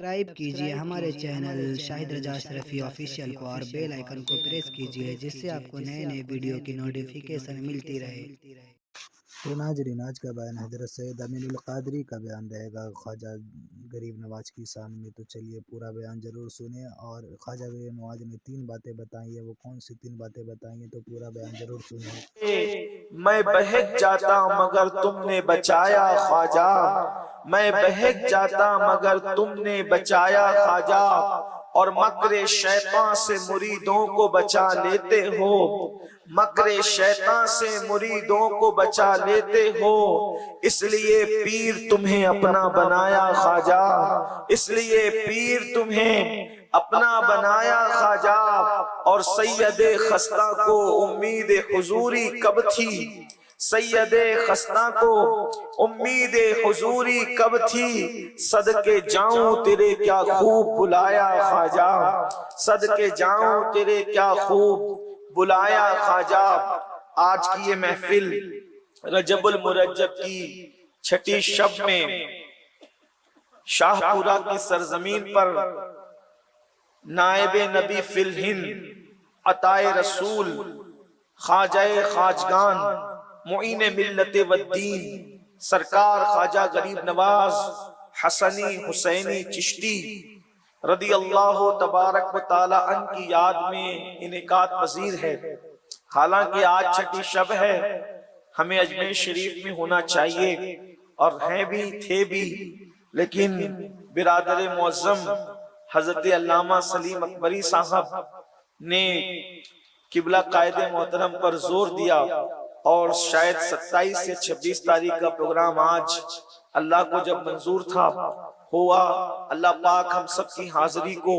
Subscribe کیجئے ہمارے channel شاہد رجا اشرفی آفیشیل کو اور بیل آئیکن کو پریس کیجئے جس سے آپ کو نئے نئے ویڈیو کی نوٹیفیکیشن ملتی رہے۔ تو ناظرین، آج کا بیان حضرت سید امین القادری کا بیان رہے گا خواجہ غریب نواز کی شان میں، تو چلیے پورا بیان ضرور سنیں۔ اور خواجہ غریب نواز نے 3 باتیں بتائی ہیں، وہ کون سی 3 باتیں بتائی ہیں تو پورا بیان ضرور سنیں۔ میں بہک جاتا مگر تم نے بچایا خواجہ، میں بہک جاتا مگر تم نے بچایا خواجہ، اور مکر شیطان سے مریدوں کو بچا لیتے ہو، مکر شیطان سے مریدوں کو بچا لیتے ہو، اس لیے پیر تمہیں اپنا بنایا خواجہ، اس لیے پیر تمہیں اپنا بنایا خواجہ۔ اور سید خستہ کو امید حضوری کب تھی، سید خستہ کو امید حضوری کب تھی، صدقے جاؤں تیرے کیا خوب بلایا خواجہ، صدقے جاؤں تیرے کیا خوب بلایا خواجہ۔ آج کی یہ محفل رجب المرجب کی 6 شب میں شاہ پورہ کی سرزمین پر نائب نبی فی الہند عطائے رسول خواجہ خواجگان معین ملت والدین سرکار خواجہ غریب نواز حسنی حسینی چشتی رضی اللہ تبارک و تعالی عنہ کی یاد میں انعقاد پذیر ہے۔ حالانکہ آج 6 شب ہے، ہمیں اجمیر شریف میں ہونا چاہیے اور ہیں بھی تھے بھی، لیکن برادر معظم حضرت علامہ سلیم اکبری صاحب نے قبلہ قائد محترم پر زور دیا اور شاید 27 سے 26 تاریخ کا پروگرام آج اللہ کو جب منظور تھا ہوا۔ اللہ پاک ہم سب کی حاضری کو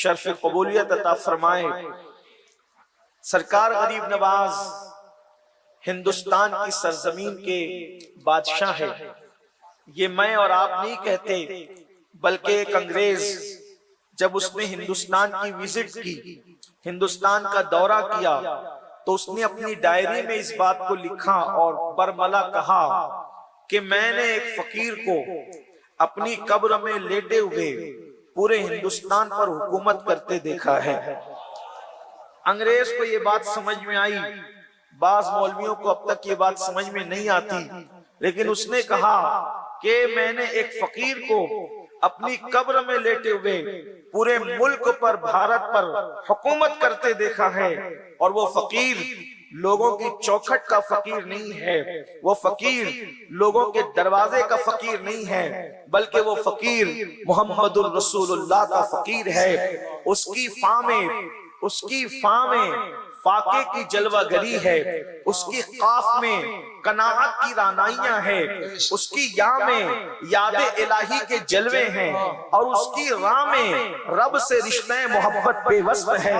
شرف قبولیت عطا فرمائے۔ سرکار غریب نواز ہندوستان کی سرزمین کے بادشاہ ہے، یہ میں اور آپ نہیں کہتے، بلکہ ایک انگریز جب اس نے ہندوستان کی وزٹ کی، ہندوستان کا دورہ کیا، تو اس نے اپنی ڈائری میں اس بات کو لکھا اور برملا کہا کہ میں نے ایک فقیر کو اپنی قبر میں لیٹے ہوئے پورے ہندوستان پر حکومت کرتے دیکھا ہے۔ انگریز کو یہ بات سمجھ میں آئی، بعض مولویوں کو اب تک یہ بات سمجھ میں نہیں آتی، لیکن اس نے کہا کہ میں نے ایک فقیر کو اپنی قبر میں لیٹے ہوئے پورے ملک پر، بھارت پر حکومت کرتے دیکھا ہے، اور وہ فقیر لوگوں کی چوکھٹ کا فقیر نہیں ہے، وہ فقیر لوگوں کے دروازے کا فقیر نہیں ہے، بلکہ وہ فقیر محمد الرسول اللہ کا فقیر ہے۔ اس کی فاں میں فاقے کی جلوہ گری ہے، اس کی قاف میں قناعت کی رانائیاں ہیں، اس کی یا میں یاد الہی کے جلوے ہیں، اور اس کی راہ میں رب سے رشتہ محبت بے وصف ہے۔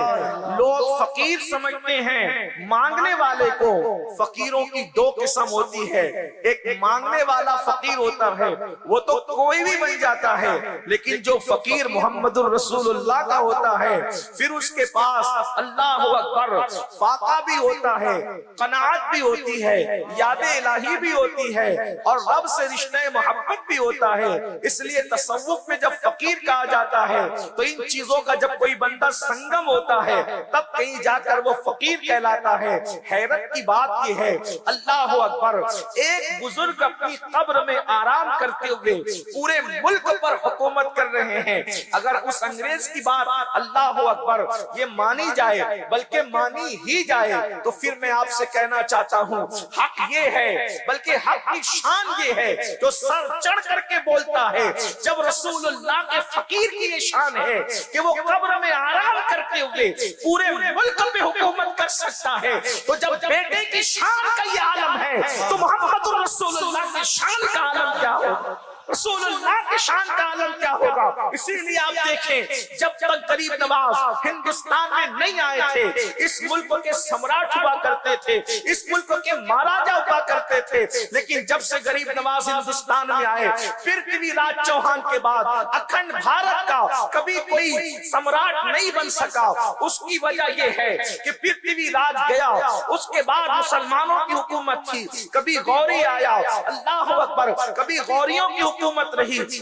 لوگ فقیر سمجھتے ہیں مانگنے والے کو، فقیروں کی 2 قسم ہوتی ہے، ایک مانگنے والا فقیر ہوتا ہے، وہ تو کوئی بھی بن جاتا ہے، لیکن جو فقیر محمد الرسول اللہ کا ہوتا ہے، پھر اس کے پاس اللہ اکبر فاقہ بھی ہوتا ہے، قناعت بھی ہوتی ہے، یاد الہی بھی ہوتی ہے، اور رب سے رشتہ محبت بھی ہوتا ہے۔ اس لیے تصوف میں جب فقیر کہا جاتا ہے تو ان چیزوں کا جب کوئی بندہ سنگم ہوتا ہے تب کہیں جا کر وہ فقیر کہلاتا ہے۔ حیرت کی بات یہ ہے، اللہ اکبر، ایک بزرگ اپنی قبر میں آرام کرتے ہوئے پورے ملک پر حکومت کر رہے ہیں۔ اگر اس انگریز کی بات اللہ اکبر یہ مانی جائے، بلکہ مانی ہی جائے، تو پھر میں آپ سے کہنا چاہتا ہوں حق یہ ہے، بلکہ حق کی شان یہ ہے جو سر چڑھ کر کے بولتا ہے۔ جب رسول اللہ کے فقیر کی یہ شان ہے کہ وہ قبر میں آرام کرتے ہوئے پورے ملک پہ حکومت کر سکتا ہے، تو جب بیٹے کی شان کا یہ عالم ہے تو محمد رسول اللہ کی شان کا عالم کیا ہوگا، رسول اللہ کی شان کا عالم کیا ہوگا۔ اسی لیے آپ دیکھیں جب تک غریب نواز ہندوستان میں نہیں آئے تھے، اس ملک کے سمراٹ ہوا کرتے تھے، اس ملک کے مہاراجا ہوا کرتے تھے، لیکن جب سے غریب نواز ہندوستان میں آئے، پرتھوی راج چوہان کے بعد اکھنڈ بھارت کا کبھی کوئی سمراٹ نہیں بن سکا۔ اس کی وجہ یہ ہے کہ پرتھوی راج گیا، اس کے بعد مسلمانوں کی حکومت تھی، کبھی غوری آیا، اللہ اکبر، کبھی غوریوں کی حکومت رہی،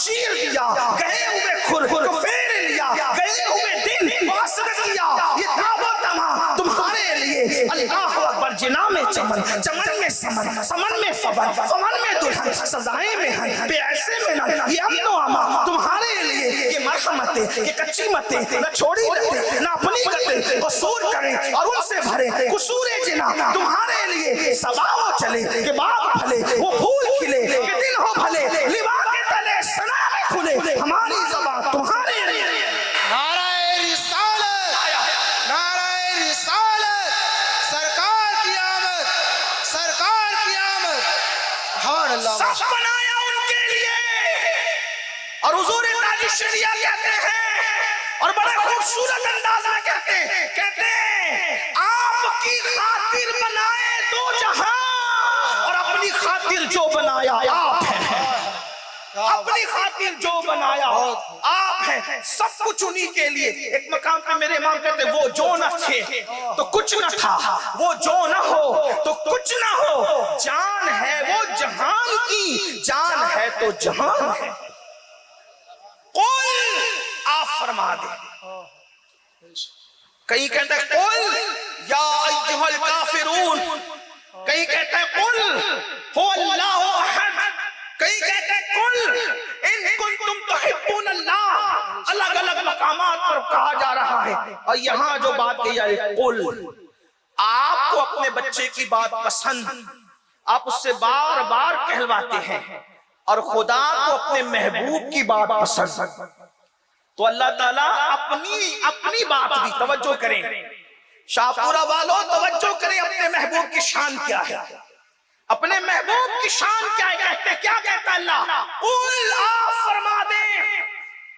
چیر دیا, گئے ہوئے خر کو پھیر لیا, گئے ہوئے دن واسط کیا, یہ دعوت تمام تمہارے لیے. اللہ اکبر. جنا میں چمن, چمن میں سمن, سمن میں فبن, فمن میں دلہن, سزائیں میں ہیں بے ایسے میں نہ, یہ امن و امان تمہارے لیے. یہ مرحمتیں کہ کچی متیں نہ چھوڑی رہتے, نہ اپنی کرتے قصور کریں اور ان سے بھرے قصور جنا تمہارے لیے. سباو چلے کہ باغ پھلے, وہ پھول کھلے کہ دل ہو بھلے, لوا کے تلے سنا میں کھلے ہماری زبان تمہارے لیے. نعرہ رسالت, نعرہ رسالت, سرکار کی آمد, سرکار کی آمد. سبحان اللہ. سب بنایا ان کے لیے, اور حضور تاج الشریعہ کہتے ہیں اور بڑے خوبصورت انداز میں کہتے ہیں آپ کی خاطر بنائے دو جہاں اور اپنی خاطر جو بنایا آپ ہے. اپنی خاطر جو بنایا آپ ہے, سب کچھ انہی کے لیے. ایک مقام پہ میرے امام کہتے ہیں وہ جو نہ تھے تو کچھ نہ تھا, وہ جو نہ ہو تو کچھ نہ ہو, جان ہے وہ جہان کی, جان ہے تو جہان ہے. قل آپ فرما دیں. کہیں کہتا ہے قل یا ایھا الکافرون, کہیں کہتا ہے قل هو اللہ احد, کہیں کہتا ہے قل ان کنتم تحبون اللہ. الگ الگ مقامات پر کہا جا رہا ہے. اور یہاں جو بات کہی جا رہی ہے قل, آپ کو اپنے بچے کی بات پسند, آپ اس سے بار بار کہلواتے ہیں, اور خدا کو اپنے محبوب کی بات پسند. تو اللہ تعالیٰ اپنی بات بھی توجہ کریں. شاہ پورا والوں توجہ کریں, اپنے محبوب کی شان کیا ہے, اپنے محبوب کی شان کیا ہے. کیا کہتا اللہ, قل آپ فرما دیں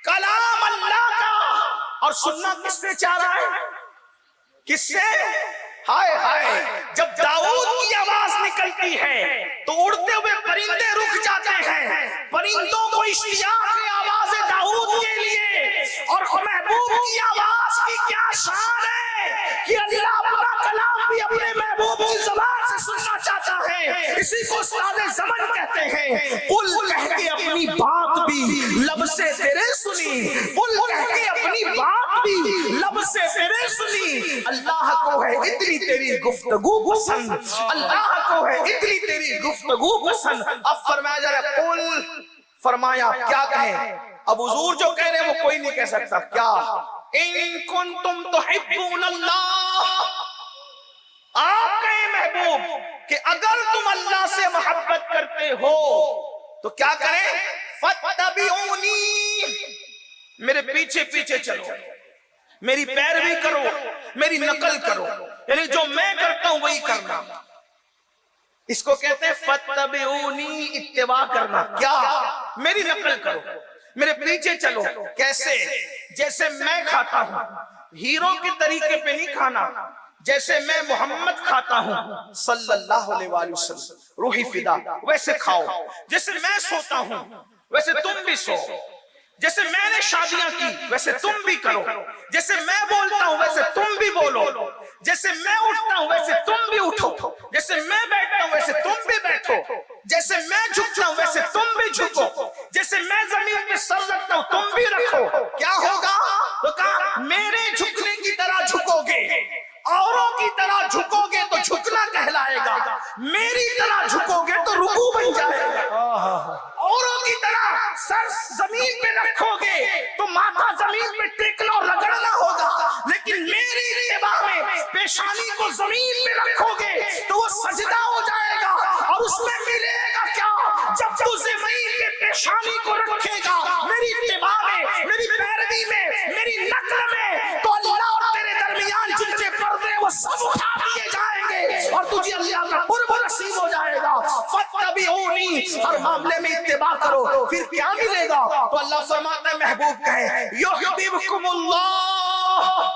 کلام اللہ کا. اور سننا کس سے چاہ رہا ہے, کس سے؟ ہائے ہائے, جب داؤد کی آواز نکلتی ہے تو اڑتے ہوئے پرندے رک جاتے ہیں. پرندوں کو اشتیاق ہے آواز داؤد کے لیے, اور محبوب کی آواز کی کیا شان ہے کہ اللہ اپنا کلام بھی اپنے محبوب کی زبان سے سننا چاہتا ہے. اسی کو استاد زمن کہتے ہیں. قل کہہ کے اپنی بات بھی لب سے تیرے سنی, قل کہہ کے اپنی بات بھی لب سے تیرے سنی. اللہ کو ہے اتنی تیری گفتگو پسند, اللہ کو ہے اتنی تیری گفتگو پسند. اب فرمایا جا رہا ہے قل, فرمایا کیا کہیں. اب حضور جو کہہ رہے ہیں وہ کوئی نہیں کہہ سکتا. کیا ان کنتم تحبون اللہ, آپ کہیں محبوب کہ اگر تم اللہ سے محبت کرتے ہو تو کیا کریں, فاتبعونی, میرے پیچھے پیچھے چلو, میری پیروی کرو, میری نقل کرو, یعنی جو میں کرتا ہوں وہی کرنا. اس کو کہتے ہیں فاتبعونی, اتباع کرنا. کیا, میری نقل کرو, میرے پیچھے چلو. کیسے؟ جیسے میں کھاتا ہوں, ہیروں کے طریقے پہ نہیں کھانا, جیسے میں محمد کھاتا ہوں صلی اللہ علیہ وآلہ وسلم, روحی فدا, ویسے کھاؤ. جیسے میں سوتا ہوں ویسے تم بھی سو, جیسے میں نے شادیاں کی ویسے تم بھی کرو, جیسے میں بولتا ہوں ویسے تم بھی بولو, جیسے میں اٹھتا ہوں ویسے تم بھی اٹھو, جیسے میں بیٹھتا ہوں ویسے تم بھی بیٹھو, جیسے میں جھکتا ہوں ویسے تم بھی جھکو, جیسے میں زمین پہ سر رکھتا ہوں تم بھی رکھو. کیا ہوگا؟ تو کہا میرے جھکنے کی طرح جھکو گے, اوروں کی طرح جھکو گے تو جھکنا کہلائے گا, میری طرح جھکو گے تو رکوع بن جائے گا. اوروں کی طرح سر زمین پہ رکھو گے تو ماتھا زمین پہ ٹیکنا اور رگڑنا ہوگا, لیکن میری اتباع میں پیشانی کو زمین پہ رکھو گے تو وہ سجدہ ہو جائے گا. اور اس میں ملے گا کیا, جب تو زمین پہ پیشانی کو رکھے گا میری اتباع میں, میری پیروی میں, میری نقل میں, تو اللہ اور تیرے درمیان جتنے پردے وہ سب اٹھا دیے جائیں گے اور تجھے اللہ کا قرب نصیب ہو جائے گا. فاتبعونی, ہر معاملے میں اتباع کرو, پھر کیا ملے گا؟ تو اللہ فرماتا ہے محبوب کہے یحببکم اللہ,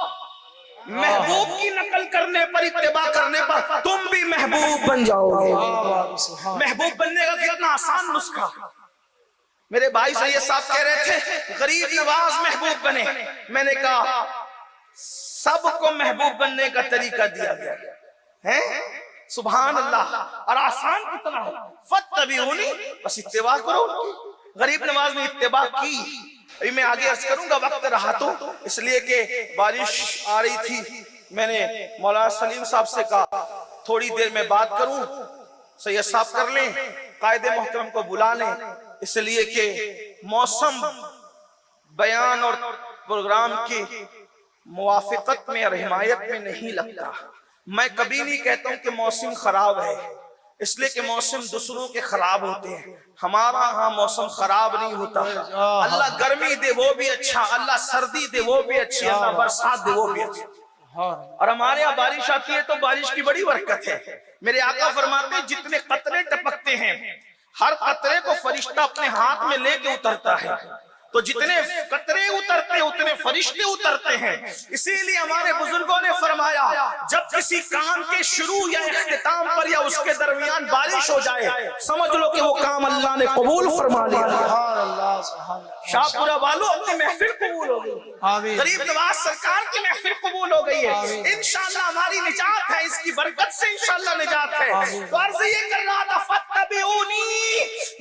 محبوب کی نقل کرنے پر, اتباع کرنے پر تم بھی محبوب بن جاؤ گے. محبوب بننے کا کتنا آسان نسخہ. میرے بھائی سید صاحب کہہ رہے تھے غریب نواز محبوب بنے, میں نے کہا سب کو محبوب بننے کا طریقہ دیا گیا ہے. سبحان اللہ. اور آسان کتنا ہو, فاتبعونی, بس اتباع کرو. غریب نواز نے اتباع کی. ابھی میں آگے عرض کروں گا، وقت رہا تو اس لیے کہ بارش آ رہی تھی. میں نے مولانا سلیم صاحب سے کہا تھوڑی دیر میں بات کروں، سید صاحب کر لیں، قائد محترم کو بلا لیں، اس لیے کہ موسم بیان اور پروگرام کی موافقت میں اور حمایت میں نہیں لگتا. میں کبھی نہیں کہتا ہوں کہ موسم خراب ہے، اس لیے کہ موسم دوسروں کے خراب ہوتے ہیں، ہمارا ہاں موسم خراب نہیں ہوتا. اللہ گرمی دے وہ بھی اچھا، اللہ سردی دے وہ بھی اچھی، اللہ برسات دے وہ بھی اچھا. اور ہمارے یہاں بارش آتی ہے تو بارش کی بڑی برکت ہے. میرے آقا فرماتے ہیں جتنے قطرے ٹپکتے ہیں ہر قطرے کو فرشتہ اپنے ہاتھ میں لے کے اترتا ہے، تو جتنے قطرے اترتے ہیں اتنے فرشتے اترتے ہیں. اسی لیے ہمارے بزرگوں نے فرمایا جب کسی کام کے شروع یا اختتام پر یا اس کے درمیان بارش ہو جائے سمجھ لو کہ وہ کام اللہ نے قبول فرما لیا. شاہ پورہ والوں اپنی محفل قبول ہو گئی، غریب نواز سرکار کی محفل قبول ہو گئی ہے. انشاءاللہ ہماری نجات ہے، اس کی برکت سے انشاءاللہ نجات ہے. تو عرض یہ کر رہا تھا فاتبعونی،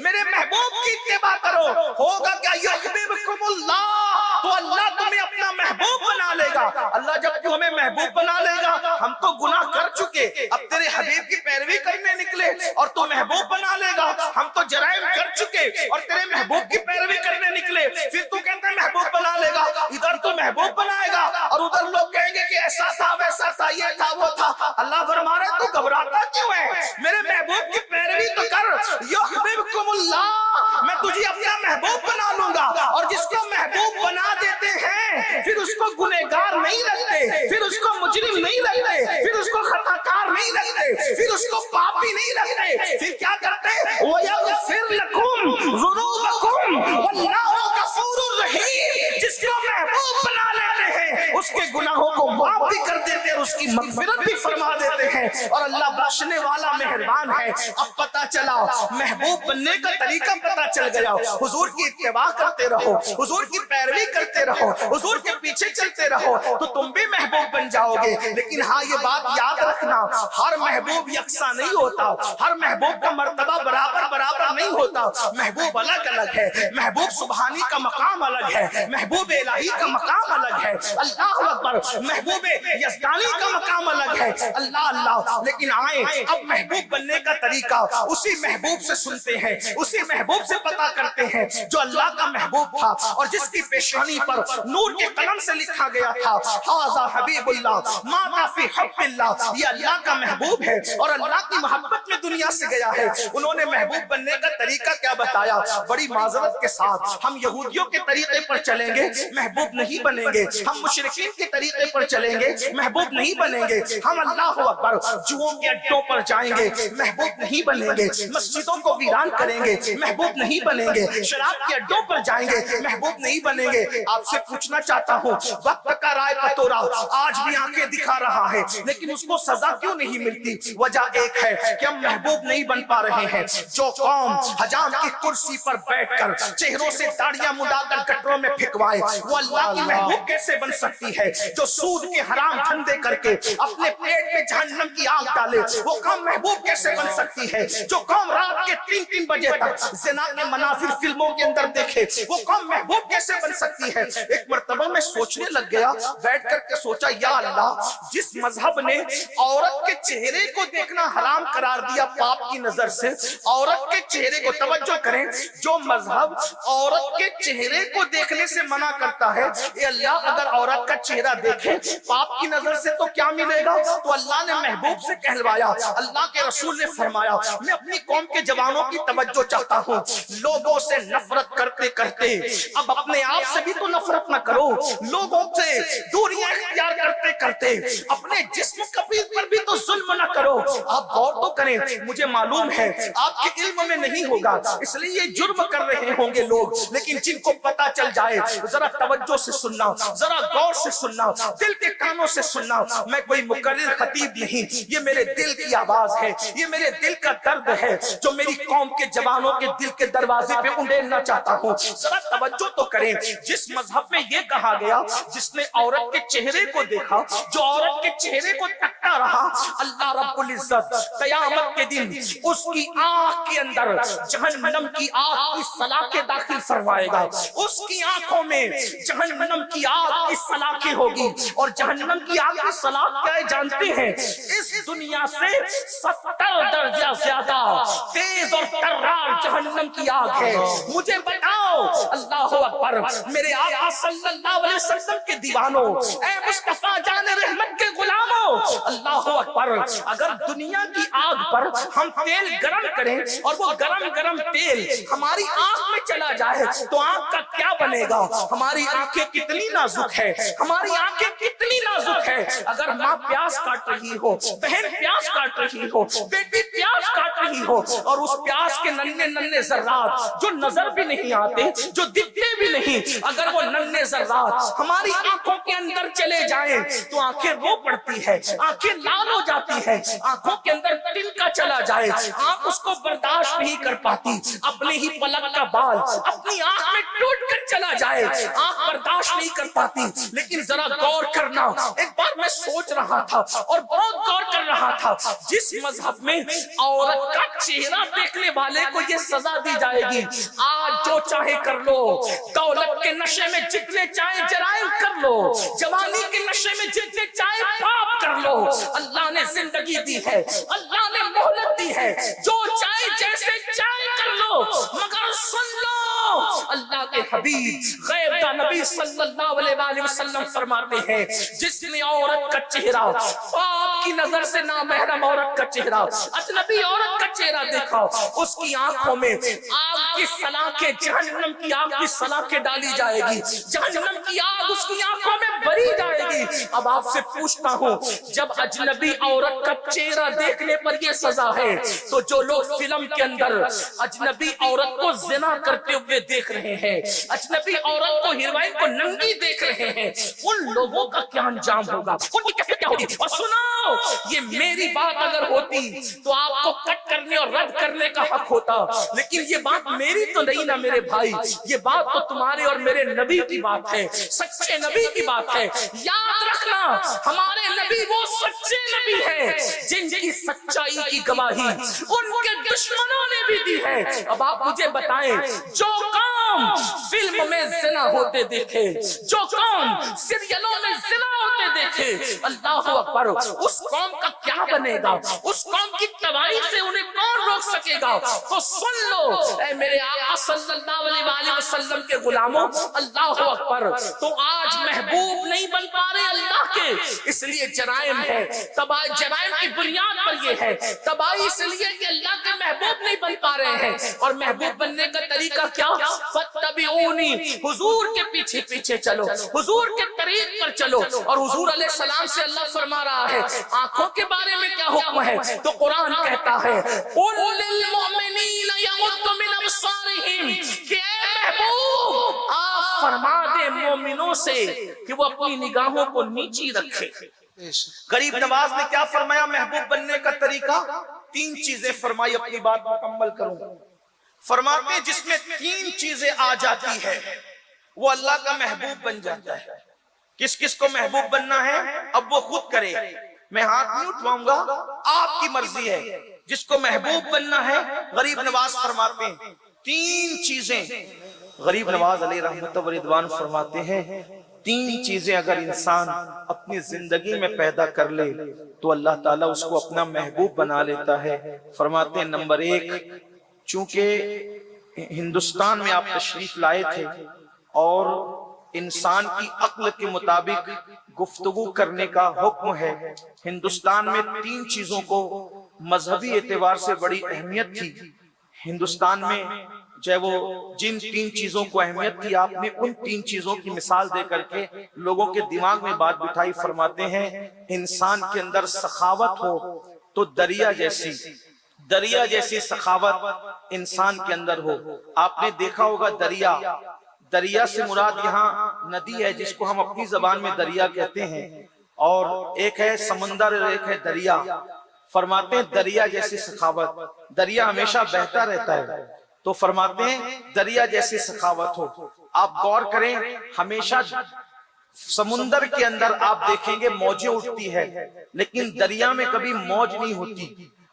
میرے محبوب کی اتباع کرو. ہوگا کیا؟ یحببکم اللہ، تو اللہ تمہیں اپنا محبوب بنا لے گا. اللہ جب تو ہمیں محبوب بنا لے گا، ہم تو گناہ کر چکے، اب تیرے حبیب کی پیروی کرنے نکلے اور تو محبوب بنا لے گا. ہم تو جرائم کر چکے اور تیرے محبوب کی پیروی کرنے نکلے، پھر تو کہتا ہے محبوب بنا لے گا. ادھر تو محبوب بنائے گا اور ادھر لوگ کہیں گے کہ ایسا تھا ویسا تھا یہ تھا وہ تھا. اللہ فرما رہے تو گھبراتا کیوں ہے؟ میرے محبوب کی پیروی تو کر. یحببکم اللہ، میں تجھے اپنا محبوب بنا لوں گا. اور جس کو محبوب بنا دیتے ہیں پھر اس کو گنہگار نہیں لگتے، پھر اس کو مجرم نہیں لگتے، پھر اس کو خطا کار نہیں لگتے، پھر اس کو پاپی نہیں لگتے. پھر کیا کرتے ہیں؟ وَيَغْفِرْ لَكُمْ ذُنُوبَكُمْ وَاللَّهُ غَفُورٌ رَحِيمٌ. جس کو محبوب بنا لیتے ہیں اس کے گناہوں کو معاف بھی کر دیتے ہیں اور اس کی مغفرت بھی فرما دیتے ہیں. اور اللہ بخشنے والا مہربان ہے. اب پتہ چلا، محبوب بننے کا طریقہ پتہ چل گیا. حضور کی اتباع کرتے رہو، حضور کی پیروی کرتے رہو، حضور کے پیچھے چلتے رہو تو تم بھی محبوب بن جاؤ گے. لیکن ہاں یہ بات یاد رکھنا، ہر محبوب یکساں نہیں ہوتا، ہر محبوب کا مرتبہ برابر نہیں ہوتا. محبوب الگ الگ ہے. محبوب سبحانی کا مقام الگ ہے، محبوب الہی کا مقام الگ ہے. اللہ اکبر. محبوب یزدانی کا مقام الگ ہے. اللہ اللہ. لیکن آئیں اب محبوب بننے کا طریقہ اسی محبوب سے سنتے ہیں، اسی محبوب سے پتہ کرتے ہیں جو اللہ کا محبوب تھا اور جس کی پیشانی پر نور کے قلم سے لکھا گیا تھا ھذا حبیب اللہ مات فی حب اللہ. یہ اللہ کا محبوب ہے اور اللہ کی محبت میں دنیا سے گیا ہے. انہوں نے محبوب بننے کا طریقہ کیا بتایا؟ بڑی معذرت کے ساتھ ہم یہودیوں کے طریقے پر چلیں گے محبوب نہیں بنیں گے، ہم مشرکین کے طریقے پر چلیں گے محبوب نہیں بنیں گے، ہم اللہ اکبر جوؤں کے اڈوں پر جائیں گے محبوب نہیں بنیں گے، مسجدوں کو ویران کریں گے محبوب نہیں بنیں گے، شراب کے اڈوں پر جائیں گے محبوب نہیں بنیں گے. آپ سے پوچھنا چاہتا ہوں، وقت کا رائے پتورا آج بھی آنکھیں دکھا رہا ہے لیکن اس کو سزا کیوں نہیں ملتی؟ وجہ ایک ہے کہ ہم محبوب نہیں بن پا رہے ہیں. جو قوم حجام کی کرسی پر بیٹھ کر چہروں سے داڑیاں مڈا کر گٹروں میں پھینکوائے وہ اللہ کی محبوب کیسے بن سکتی ہے؟ جو سود کے حرام دھندے کر کے اپنے پیٹ میں جہنم کی آگ ڈالے وہ قوم محبوب کیسے بن سکتی ہے؟ جو قوم رات کے 3 بجے تک زنا کے مناظر فلموں کے اندر دیکھے وہ قوم محبوب کیسے بن سکتی ہے؟ ایک مرتبہ میں سوچنے لگ گیا، بیٹھ کر کے سوچا یا اللہ، جس مذہب نے عورت کے چہرے کو دیکھنا حرام قرار دیا پاپ کی نظر سے، عورت کے چہرے کو توجہ کریں، جو مذہب عورت کے چہرے کو دیکھنے سے منع کرتا ہے، اے اللہ اگر عورت کا چہرہ دیکھے پاپ کی نظر سے تو کیا ملے گا؟ تو اللہ نے محبوب سے کہلوایا. اللہ کے رسول نے فرمایا میں اپنی قوم کے جوانوں کی توجہ چاہتا ہوں، لوگوں سے نفرت کرتے کرتے اب اپنے آپ سے بھی تو نفرت نہ کرو، لوگوں سے دوریاں اختیار کرتے کرتے اپنے جسم پر بھی تو ظلم نہ کرو. آپ غور تو کریں، مجھے معلوم ہے آپ کے علم میں نہیں ہوگا اس لیے یہ جرم کر رہے ہوں گے لوگ، لیکن جن کو پتا چل جائے ذرا توجہ سے سننا، ذرا غور سے سننا، دل کے کانوں سے سننا. میں کوئی مقرر خطیب نہیں، یہ میرے دل کی آواز ہے، یہ میرے دل کا درد ہے جو میری قوم کے جوانوں کے دل کے دروازے پہ انڈیلنا چاہتا ہوں. ذرا توجہ تو کریں. جس مذہب میں یہ کہا گیا جس نے عورت کے چہرے کو دیکھا، جو عورت کے چہرے کو تکتا رہا، اللہ رب العزت قیامت کے دن اس کی آنکھ کے اندر جہنم کی آگ کی سلاخیں داخل فرمائے گا، اس کی آنکھوں میں جہنم کی آگ کی سلاخیں ہوگی، اور جہنم کی آگ کی سلاخ کیا ہے جانتے ہیں؟ اس دنیا سے 70 درجہ زیادہ تیز اور ترار جہنم کی آگ ہے۔ مجھے بتاؤ، اللہ اکبر، میرے آقا صلی اللہ علیہ وسلم کے دیوانوں، اے مصطفیٰ جان رحمت کے غلاموں، اللہ اکبر، اگر دنیا کی آگ پر ہم تیل گرم کریں اور وہ گرم گرم تیل ہماری آنکھ میں چلا جائے تو آنکھ کا کیا بنے گا؟ ہماری آنکھیں کتنی نازک ہے، ہماری آنکھیں کتنی نازک ہے۔ اگر ماں پیاس کاٹ رہی ہو، بہن پیاس کاٹ رہی ہو، بیٹی پیاس کاٹ رہی ہو، اور اس پیاس کے ننھے ننھے ذرات جو نظر بھی نہیں آتے، جو دکھتے بھی نہیں، اگر وہ ننھے ذرات ہماری آنکھوں کے اندر چلے جائیں تو آنکھیں رو پڑتی ہے، آنکھیں لال ہو جاتی ہے، آنکھوں کے اندر تل کا چلا جائے، آنکھ اس کو برداشت نہیں کر پاتی، اپنے ہی پلک کا بال اپنی آنکھ میں ٹوٹ کر چلا جائے، آنکھ برداشت نہیں کر پاتی۔ لیکن ذرا غور کرنا، ایک بار میں سوچ رہا تھا اور بہت غور کر رہا تھا، جس مذہب میں عورت کا چہرہ دیکھنے والے کو یہ سزا دی جائے گی، آج جو چاہے کر لو، دولت کے نشے میں جتنے چاہے جرائم کر لو، جوانی کے نشے میں جتنے چاہے پاپ کر لو، اللہ نے زندگی دی ہے، اللہ نے مہلت دی ہے، جو چاہے جیسے چاہے کر لو، مگر سن لو، اللہ کے حبیب غیب کا نبی صلی اللہ علیہ وسلم فرماتے ہیں، جس نے عورت کا چہرہ، پاپ کی نظر سے نامحرم عورت کا چہرہ، اجنبی عورت کا چہرہ دیکھا، اس کی آنکھوں میں آگ کی سلاخیں، جہنم کی آگ کی سلاخیں ڈالی جائے گی، جہنم کی آگ اس کی آنکھوں میں بری جائے گی۔ اب آپ سے پوچھتا ہوں، جب اجنبی عورت کا چہرہ دیکھنے پر یہ سزا ہے تو جو لوگ فلم کے اندر اجنبی عورت کو زنا کرتے ہوئے دیکھ رہے ہیں، اجنبی عورت کو ہیروئن کو ننگی دیکھ رہے ہیں، ان لوگوں کا کیا انجام ہوگا، ان کی کیفیت کیا ہوگی؟ اور سنو، یہ میری بات اگر ہوتی تو آپ کو کٹ کرنے اور رد کرنے کا حق ہوتا، لیکن یہ بات میری تو نہیں نا میرے بھائی، یہ بات تو تمہارے اور میرے نبی کی بات ہے، سچے نبی کی بات ہے۔ یاد رکھنا، ہمارے نبی وہ سچے نبی ہیں جن کی سچائی کی گواہی ان کے دشمنوں نے بھی دی ہے۔ اب آپ مجھے بتائیں، جو قوم فلم میں زنا ہوتے دیکھے، جو قوم سیریلوں میں زنا ہوتے دیکھے، اللہ اکبر، اس قوم کا کیا بنے گا؟ اس قوم کی تباہی سے انہیں کون روک سکے گا؟ تو سن لو، اے میرے آقا صلی اللہ علیہ وسلم کے غلاموں، اللہ اکبر، تو آج محبوب نہیں بن پا رہے اللہ کے، اس لیے جرائم ہے، تباہی جرائم کی بنیاد پر یہ ہے، تباہی اس لیے کہ اللہ کے محبوب نہیں بن پا رہے ہیں۔ اور محبوب بننے کا طریقہ کیا؟ فَاتَّبِعُونِی، حضور کے پیچھے پیچھے چلو، حضور کے طریق پر چلو۔ اور حضور علیہ السلام سے اللہ فرما رہا ہے، آنکھوں کے بارے میں کیا حکم ہے؟ تو قرآن کہتا ہے، قُلْ لِلْمُؤْمِنِينَ يَغُضُّوا مِنْ أَبْصَارِهِمْ، کہ اے محبوب آپ فرما دے مومنوں سے کہ وہ اپنی نگاہوں کو نیچی رکھے۔ غریب نواز نے کیا فرمایا محبوب بننے کا طریقہ؟ 3 چیزیں فرمائی، اپنی بات مکمل کروں۔ فرماتے ہیں جس میں 3 چیزیں آ جاتی ہے وہ اللہ کا محبوب بن جاتا ہے۔ کس کس کو محبوب بننا ہے اب وہ خود کرے، میں ہاتھ نہیں اٹھواؤں گا، آپ کی مرضی ہے۔ جس کو محبوب بننا ہے، غریب نواز فرماتے ہیں 3 چیزیں، غریب نواز علیہ رحمت و رضوان فرماتے ہیں 3 چیزیں اگر انسان اپنی زندگی میں پیدا کر لے تو اللہ تعالیٰ اس کو اپنا محبوب بنا لیتا ہے۔ فرماتے ہیں نمبر 1، چونکہ ہندوستان میں آپ تشریف لائے تھے اور انسان کی عقل کے مطابق گفتگو کرنے کا حکم ہے، ہندوستان میں 3 چیزوں کو مذہبی اعتبار سے بڑی اہمیت تھی۔ ہندوستان میں چاہے وہ جن 3 چیزوں کو اہمیت تھی، آپ نے ان 3 چیزوں کی مثال دے کر کے لوگوں کے دماغ میں بات بٹھائی۔ فرماتے ہیں انسان کے اندر سخاوت ہو تو دریا جیسی سخاوت انسان کے اندر ہو۔ آپ نے دیکھا ہوگا دریا سے مراد یہاں ندی ہے جس کو ہم اپنی زبان میں دریا کہتے ہیں، اور ایک ہے سمندر اور ایک ہے دریا۔ فرماتے ہیں دریا جیسی سخاوت، دریا ہمیشہ بہتا رہتا ہے، تو فرماتے ہیں دریا جیسی سخاوت ہو۔ آپ غور کریں، ہمیشہ سمندر کے اندر آپ دیکھیں گے موجیں اٹھتی ہے، لیکن دریا میں کبھی موج نہیں ہوتی۔